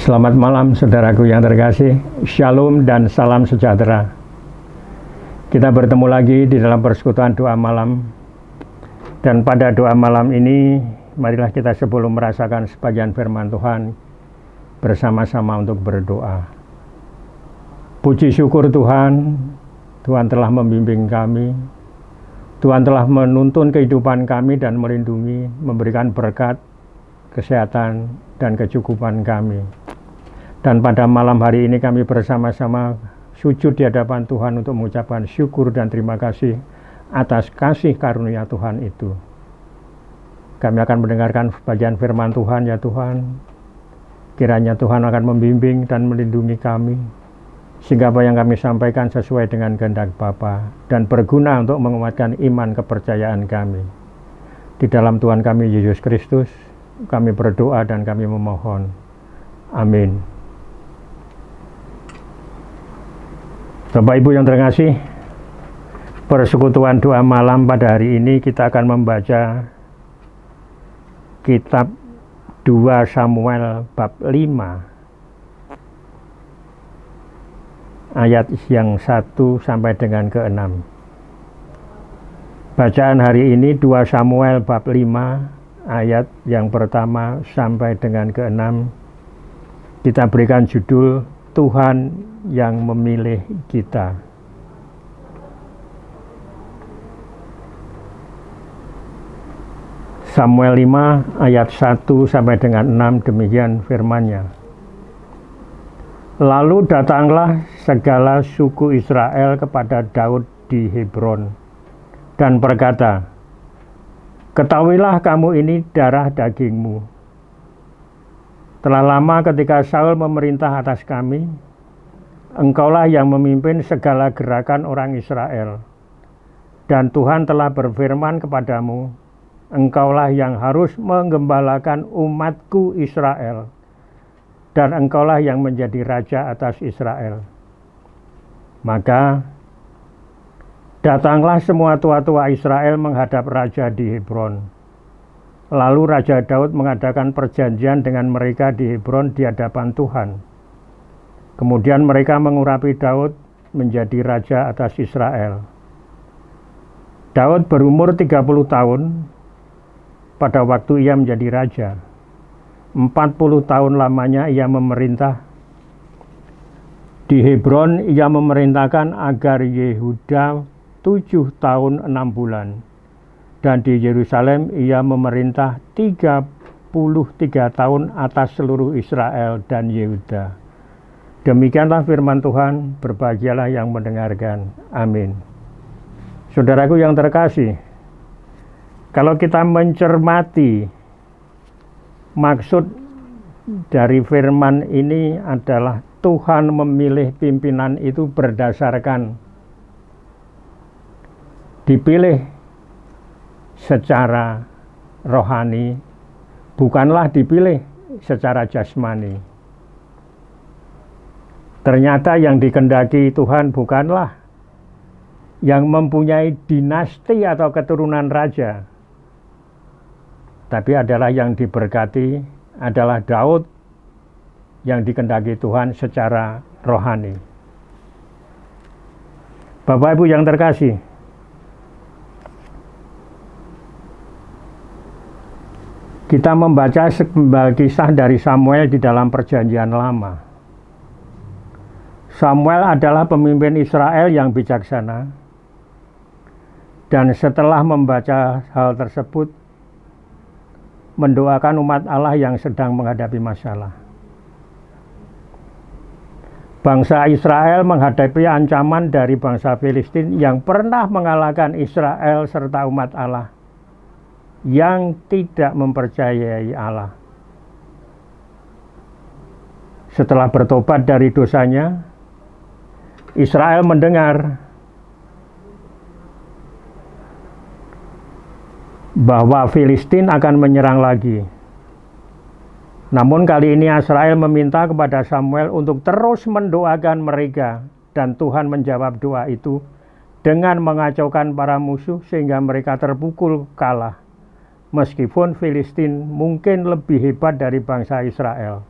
Selamat malam saudaraku yang terkasih, Shalom dan salam sejahtera. Kita bertemu lagi di dalam persekutuan doa malam. Dan pada doa malam ini, marilah kita sebelum merasakan sebagian firman Tuhan, bersama-sama untuk berdoa. Puji syukur Tuhan, Tuhan telah membimbing kami, Tuhan telah menuntun kehidupan kami dan melindungi, memberikan berkat, kesehatan, dan kecukupan kami. Dan pada malam hari ini kami bersama-sama sujud di hadapan Tuhan untuk mengucapkan syukur dan terima kasih atas kasih karunia Tuhan itu. Kami akan mendengarkan bagian firman Tuhan, ya Tuhan. Kiranya Tuhan akan membimbing dan melindungi kami, sehingga apa yang kami sampaikan sesuai dengan kehendak Bapa dan berguna untuk menguatkan iman kepercayaan kami. Di dalam Tuhan kami Yesus Kristus, kami berdoa dan kami memohon. Amin. Bapak Ibu yang terkasih, persekutuan doa malam pada hari ini kita akan membaca kitab 2 Samuel bab 5 ayat yang 1 sampai dengan ke-6. Bacaan hari ini 2 Samuel bab 5 ayat yang pertama sampai dengan ke-6. Kita berikan judul Tuhan yang memilih kita. Samuel 5 ayat 1 sampai dengan 6, demikian firman-Nya. Lalu datanglah segala suku Israel kepada Daud di Hebron dan berkata, "Ketahuilah kamu ini darah dagingmu. Telah lama ketika Saul memerintah atas kami, engkaulah yang memimpin segala gerakan orang Israel. Dan Tuhan telah berfirman kepadamu, engkaulah yang harus menggembalakan umatku Israel. Dan engkaulah yang menjadi raja atas Israel. Maka datanglah semua tua-tua Israel menghadap raja di Hebron. Lalu Raja Daud mengadakan perjanjian dengan mereka di Hebron di hadapan Tuhan. Kemudian mereka mengurapi Daud menjadi raja atas Israel. Daud berumur 30 tahun pada waktu ia menjadi raja. 40 tahun lamanya ia memerintah. Di Hebron ia memerintahkan agar Yehuda 7 tahun 6 bulan. Dan di Yerusalem ia memerintah 33 tahun atas seluruh Israel dan Yehuda. Demikianlah firman Tuhan, berbahagialah yang mendengarkan. Amin. Saudaraku yang terkasih, kalau kita mencermati maksud dari firman ini adalah Tuhan memilih pimpinan itu berdasarkan dipilih secara rohani, bukanlah dipilih secara jasmani. Ternyata yang dikehendaki Tuhan bukanlah yang mempunyai dinasti atau keturunan raja, tapi adalah yang diberkati adalah Daud yang dikehendaki Tuhan secara rohani. Bapak Ibu yang terkasih, kita membaca sebuah kisah dari Samuel di dalam perjanjian lama. Samuel adalah pemimpin Israel yang bijaksana. Dan setelah membaca hal tersebut, mendoakan umat Allah yang sedang menghadapi masalah. Bangsa Israel menghadapi ancaman dari bangsa Filistin yang pernah mengalahkan Israel serta umat Allah yang tidak mempercayai Allah. Setelah bertobat dari dosanya, Israel mendengar bahwa Filistin akan menyerang lagi. Namun kali ini Israel meminta kepada Samuel untuk terus mendoakan mereka, dan Tuhan menjawab doa itu dengan mengacaukan para musuh sehingga mereka terpukul kalah. Meskipun Filistin mungkin lebih hebat dari bangsa Israel.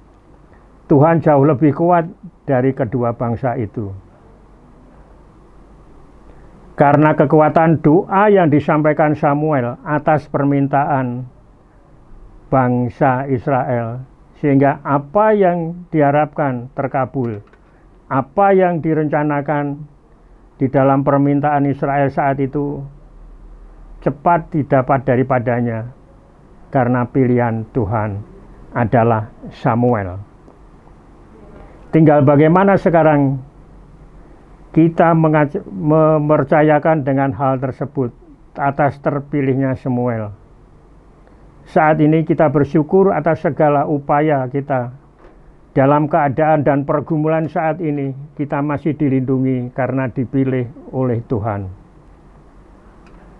Tuhan jauh lebih kuat dari kedua bangsa itu. Karena kekuatan doa yang disampaikan Samuel atas permintaan bangsa Israel, sehingga apa yang diharapkan terkabul, apa yang direncanakan di dalam permintaan Israel saat itu cepat didapat daripadanya, karena pilihan Tuhan adalah Samuel. Tinggal bagaimana sekarang kita mempercayakan dengan hal tersebut atas terpilihnya Samuel. Saat ini kita bersyukur atas segala upaya kita. Dalam keadaan dan pergumulan saat ini, kita masih dilindungi karena dipilih oleh Tuhan.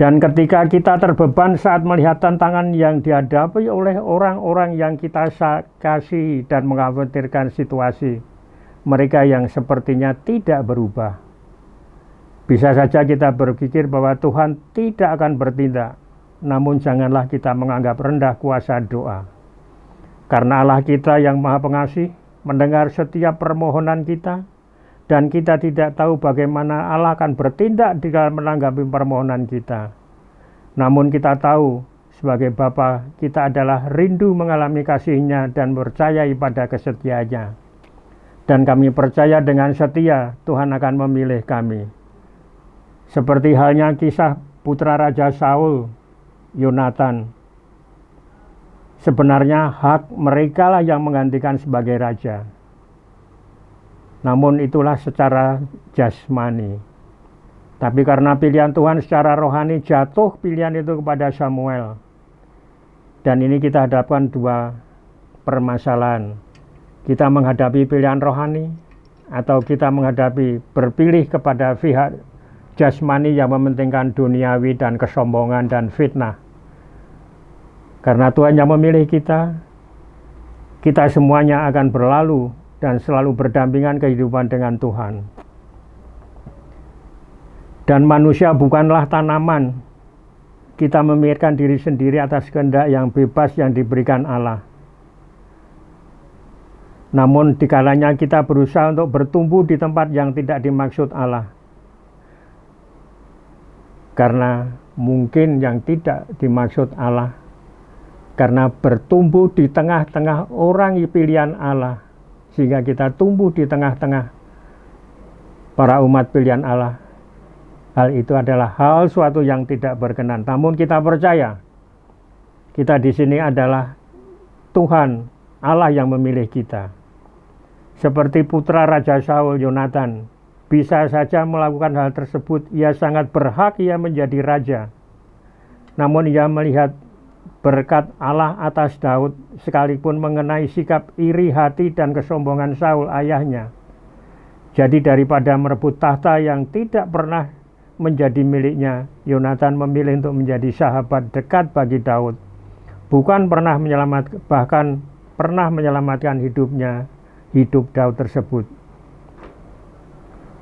Dan ketika kita terbeban saat melihat tantangan yang dihadapi oleh orang-orang yang kita kasih dan mengkhawatirkan situasi mereka yang sepertinya tidak berubah, bisa saja kita berpikir bahwa Tuhan tidak akan bertindak. Namun janganlah kita menganggap rendah kuasa doa. Karena Allah kita yang Maha Pengasih mendengar setiap permohonan kita, dan kita tidak tahu bagaimana Allah akan bertindak di dalam menanggapi permohonan kita. Namun kita tahu sebagai Bapa kita adalah rindu mengalami kasih-Nya dan percayai pada kesetiaannya. Dan kami percaya dengan setia Tuhan akan memilih kami. Seperti halnya kisah putra Raja Saul, Yonatan. Sebenarnya hak mereka lah yang menggantikan sebagai raja. Namun itulah secara jasmani. Tapi karena pilihan Tuhan secara rohani jatuh pilihan itu kepada Samuel. Dan ini kita hadapkan dua permasalahan. Kita menghadapi pilihan rohani atau kita menghadapi berpilih kepada pihak jasmani yang mementingkan duniawi dan kesombongan dan fitnah. Karena Tuhan yang memilih kita, kita semuanya akan berlalu dan selalu berdampingan kehidupan dengan Tuhan. Dan manusia bukanlah tanaman. Kita memikirkan diri sendiri atas kehendak yang bebas yang diberikan Allah. Namun dikalanya kita berusaha untuk bertumbuh di tempat yang tidak dimaksud Allah. Karena mungkin yang tidak dimaksud Allah, karena bertumbuh di tengah-tengah orang pilihan Allah, sehingga kita tumbuh di tengah-tengah para umat pilihan Allah. Hal itu adalah hal suatu yang tidak berkenan. Namun kita percaya, kita di sini adalah Tuhan Allah yang memilih kita. Seperti putra Raja Saul, Yonatan, bisa saja melakukan hal tersebut. Ia sangat berhak ia menjadi raja. Namun ia melihat berkat Allah atas Daud, sekalipun mengenai sikap iri hati dan kesombongan Saul ayahnya. Jadi daripada merebut tahta yang tidak pernah menjadi miliknya, Yonatan memilih untuk menjadi sahabat dekat bagi Daud. Bukan pernah bahkan pernah menyelamatkan hidup Daud tersebut.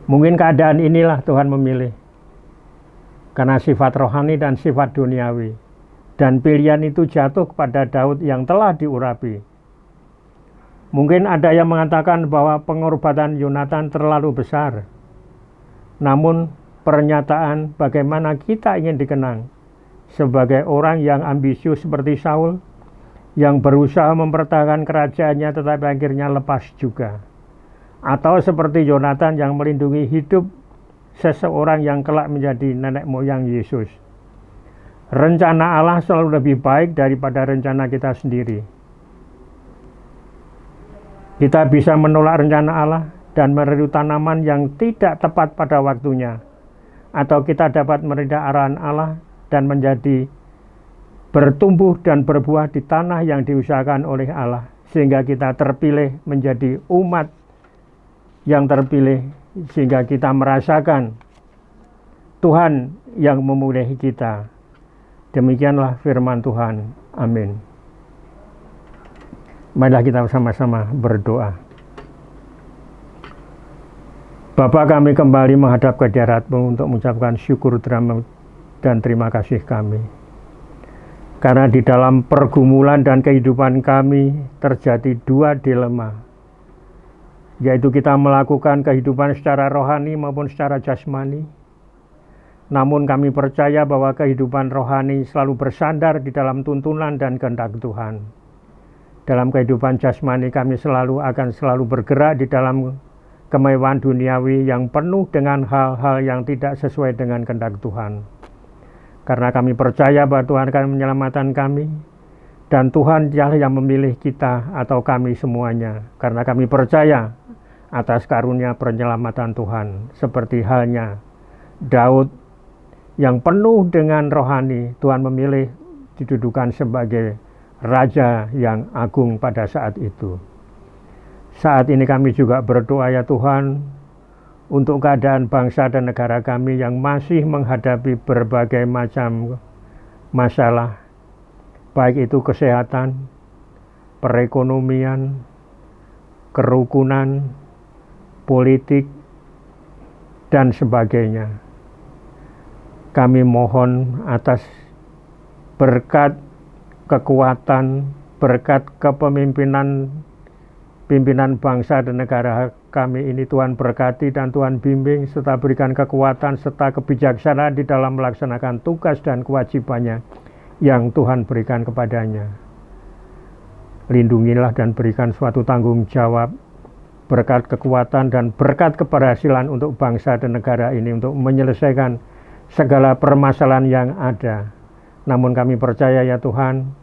Mungkin keadaan inilah Tuhan memilih. Karena sifat rohani dan sifat duniawi. Dan pilihan itu jatuh kepada Daud yang telah diurapi. Mungkin ada yang mengatakan bahwa pengorbanan Yonatan terlalu besar. Namun pernyataan bagaimana kita ingin dikenang sebagai orang yang ambisius seperti Saul, yang berusaha mempertahankan kerajaannya tetapi akhirnya lepas juga. Atau seperti Yonatan yang melindungi hidup seseorang yang kelak menjadi nenek moyang Yesus. Rencana Allah selalu lebih baik daripada rencana kita sendiri. Kita bisa menolak rencana Allah dan meredu tanaman yang tidak tepat pada waktunya. Atau kita dapat menerima arahan Allah dan menjadi bertumbuh dan berbuah di tanah yang diusahakan oleh Allah. Sehingga kita terpilih menjadi umat yang terpilih, sehingga kita merasakan Tuhan yang memulai kita. Demikianlah firman Tuhan. Amin. Marilah kita sama-sama berdoa. Bapa, kami kembali menghadap ke hadirat-Mu untuk mengucapkan syukur dan terima kasih kami. Karena di dalam pergumulan dan kehidupan kami terjadi dua dilema. yaitu kita melakukan kehidupan secara rohani maupun secara jasmani. Namun kami percaya bahwa kehidupan rohani selalu bersandar di dalam tuntunan dan kehendak Tuhan. Dalam kehidupan jasmani kami akan selalu bergerak di dalam kemewahan duniawi yang penuh dengan hal-hal yang tidak sesuai dengan kehendak Tuhan. Karena kami percaya bahwa Tuhan akan menyelamatkan kami, dan Tuhan dialah yang memilih kita atau kami semuanya. Karena kami percaya atas karunia penyelamatan Tuhan, seperti halnya Daud yang penuh dengan rohani. Tuhan memilih didudukan sebagai raja yang agung pada saat itu. Saat ini kami juga berdoa ya Tuhan untuk keadaan bangsa dan negara kami yang masih menghadapi berbagai macam masalah, baik itu kesehatan, perekonomian, kerukunan, politik, dan sebagainya. Kami mohon atas berkat kekuatan, berkat kepemimpinan pimpinan bangsa dan negara kami ini. Tuhan berkati dan Tuhan bimbing, serta berikan kekuatan serta kebijaksanaan di dalam melaksanakan tugas dan kewajibannya yang Tuhan berikan kepadanya. Lindungilah dan berikan suatu tanggung jawab, berkat kekuatan dan berkat keberhasilan untuk bangsa dan negara ini untuk menyelesaikan segala permasalahan yang ada. Namun kami percaya ya Tuhan,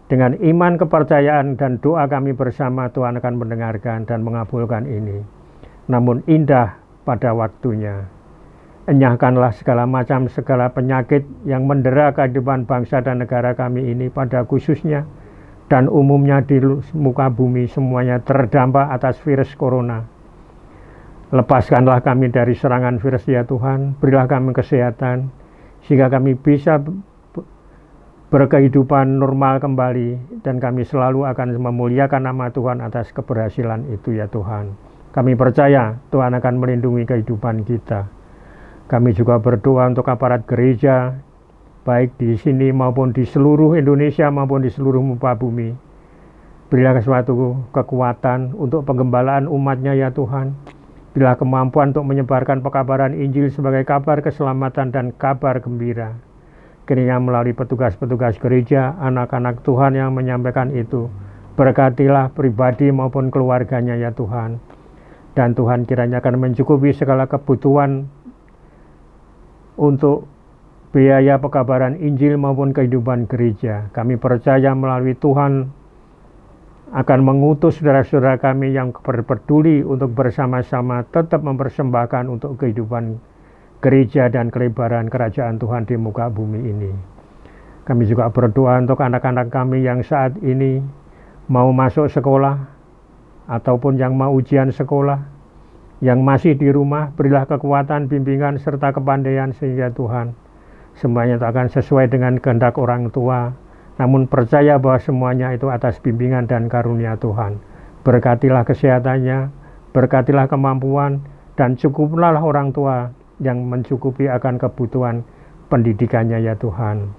dengan iman, kepercayaan, dan doa kami bersama, Tuhan akan mendengarkan dan mengabulkan ini. Namun indah pada waktunya. Enyahkanlah segala penyakit yang mendera kehidupan bangsa dan negara kami ini pada khususnya dan umumnya di muka bumi semuanya terdampak atas virus corona. Lepaskanlah kami dari serangan virus ya Tuhan, berilah kami kesehatan, sehingga kami bisa berkehidupan normal kembali, dan kami selalu akan memuliakan nama Tuhan atas keberhasilan itu ya Tuhan. Kami percaya Tuhan akan melindungi kehidupan kita. Kami juga berdoa untuk aparat gereja, baik di sini maupun di seluruh Indonesia maupun di seluruh muka bumi. Berilah suatu kekuatan untuk penggembalaan umatnya ya Tuhan. Berilah kemampuan untuk menyebarkan pekabaran Injil sebagai kabar keselamatan dan kabar gembira. Kiranya melalui petugas-petugas gereja, anak-anak Tuhan yang menyampaikan itu, berkatilah pribadi maupun keluarganya ya Tuhan. Dan Tuhan kiranya akan mencukupi segala kebutuhan untuk biaya pekabaran Injil maupun kehidupan gereja. Kami percaya melalui Tuhan akan mengutus saudara-saudara kami yang peduli untuk bersama-sama tetap mempersembahkan untuk kehidupan gereja dan kelebaran kerajaan Tuhan di muka bumi ini. Kami juga berdoa untuk anak-anak kami yang saat ini mau masuk sekolah ataupun yang mau ujian sekolah, yang masih di rumah. Berilah kekuatan, bimbingan, serta kepandaian sehingga Tuhan semuanya akan sesuai dengan kehendak orang tua. Namun percaya bahwa semuanya itu atas bimbingan dan karunia Tuhan. Berkatilah kesehatannya, berkatilah kemampuan, dan cukuplah orang tua yang mencukupi akan kebutuhan pendidikannya ya Tuhan.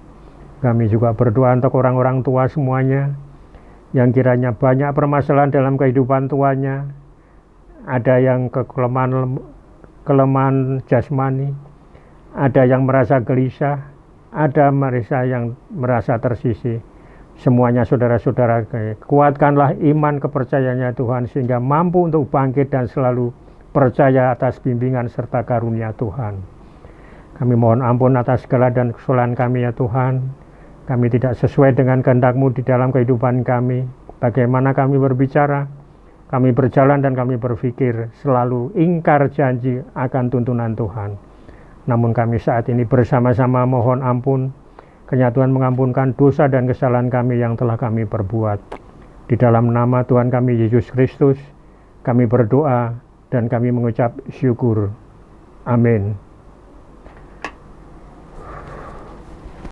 Kami juga berdoa untuk orang-orang tua semuanya yang kiranya banyak permasalahan dalam kehidupan tuanya. Ada yang kelemahan jasmani, ada yang merasa gelisah, ada mereka yang merasa tersisih. Semuanya saudara-saudara, kuatkanlah iman kepercayaannya Tuhan sehingga mampu untuk bangkit dan selalu percaya atas bimbingan serta karunia Tuhan. Kami mohon ampun atas segala dan kesalahan kami ya Tuhan. Kami tidak sesuai dengan kehendak-Mu di dalam kehidupan kami. Bagaimana kami berbicara, kami berjalan dan kami berpikir selalu ingkar janji akan tuntunan Tuhan. Namun kami saat ini bersama-sama mohon ampun, kiranya Tuhan mengampunkan dosa dan kesalahan kami yang telah kami perbuat. Di dalam nama Tuhan kami Yesus Kristus, kami berdoa dan kami mengucap syukur. Amin.